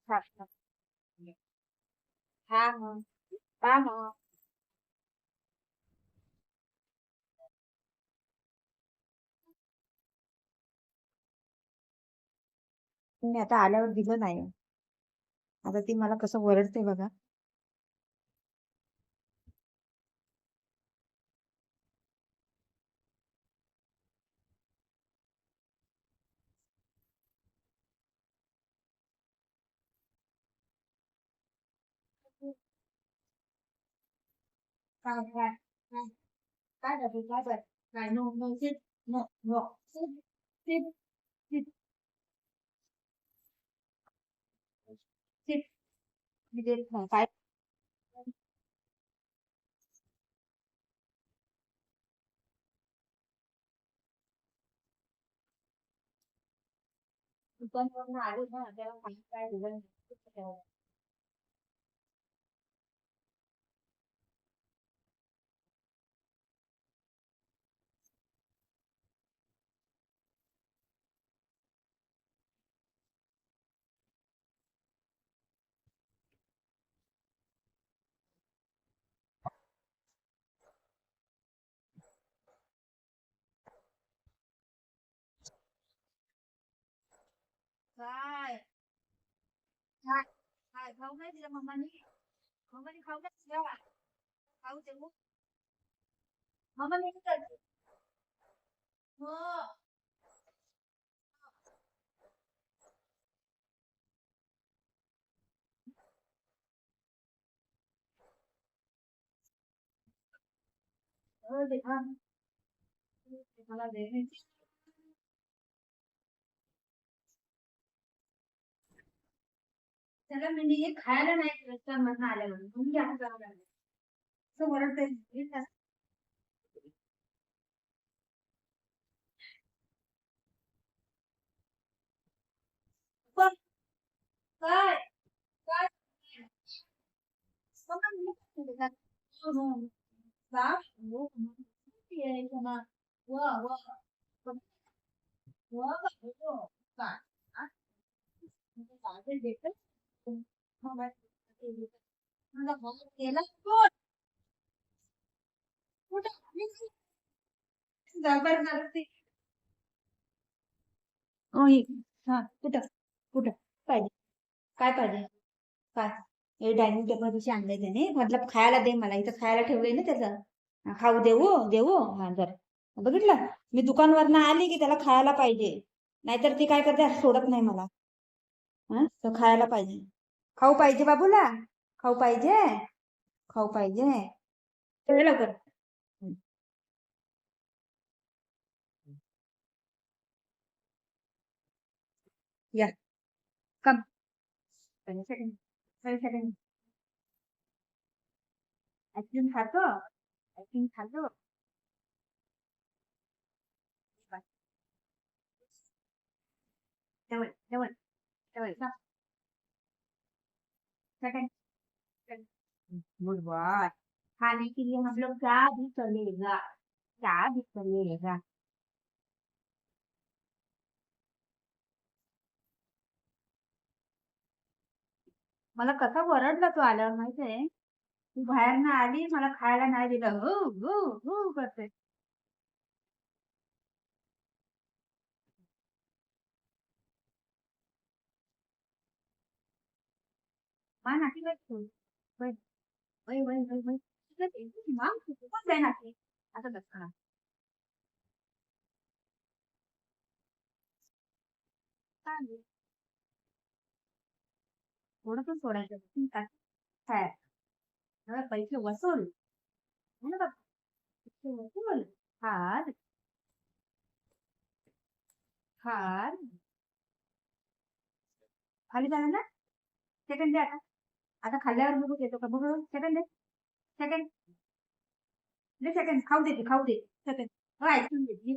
हा हा मग पहा मग मी आता आल्यावर दिलं नाही. आता ती मला कसं ओरडते बघा. काय काय काय काय करते काय कर काय no no sit no no sit sit sit sit मी देत नाही काय. दुकानवरून आले ना त्याला काही काय दिलं नाही. काय काय काय खाऊ नाही दिलं मम्मानी खाऊ नाही दिलं खाऊ देऊ मम्मा नाही करते हो हो दे हा मला दे त्याला मी हे खायला नाही रस्त्यावर आल्यावर म्हणून जास्त लागलं असं ओरडते पण काय काय मम्मा मी काय केलं? हो, हो. बाप हो ये समा वा वा वा हो काय आ? म्हणजे काय देत मला मला भाऊ केला कोण कुठं जबरदस्ती ओही हा कुठं कुठं पाहिजे काय पाहिजे काय हे डायनिंग टेबल दिवशी आणलंय त्याने म्हटलं खायला दे मला इथं खायला ठेवलंय ना त्याचं खाऊ देऊ देऊ हा जर बघितलं मी दुकानवरनं आली की त्याला खायला पाहिजे नाहीतर ती काय करते असं सोडत नाही मला हा तो खायला पाहिजे खाऊ पाहिजे बाबूला खाऊ पाहिजे खाऊ पाहिजे ये लवकर या कम सेकंड सेकंड आईस्क्रीम खातो आईस्क्रीम खातो जवळ जवळ जवळ सेकंड गुड बॉय खाने के लिए हम लोग क्या भी चलेगा क्या भी चलेगा मला कसा वरडला तो आल्यावर माहितीये तू बाहेरनं आली मला खायला नाही दिलं हो हो हो करते मा नाकी करतो वय वय वय वय वय मग खूपच आहे नाकी असं कसं काय थोडं पण सोडायचं काय काय पैसे वसूल है ना बाबा पैसे वसूल हार हार खाली झालं ना सेकंड दे आता खाल्ल्यावर बघू येतो का बघू सेकंड दे सेकंड दे सेकंड खाऊ दे खाऊ दे सेकंड हो ऐकून घे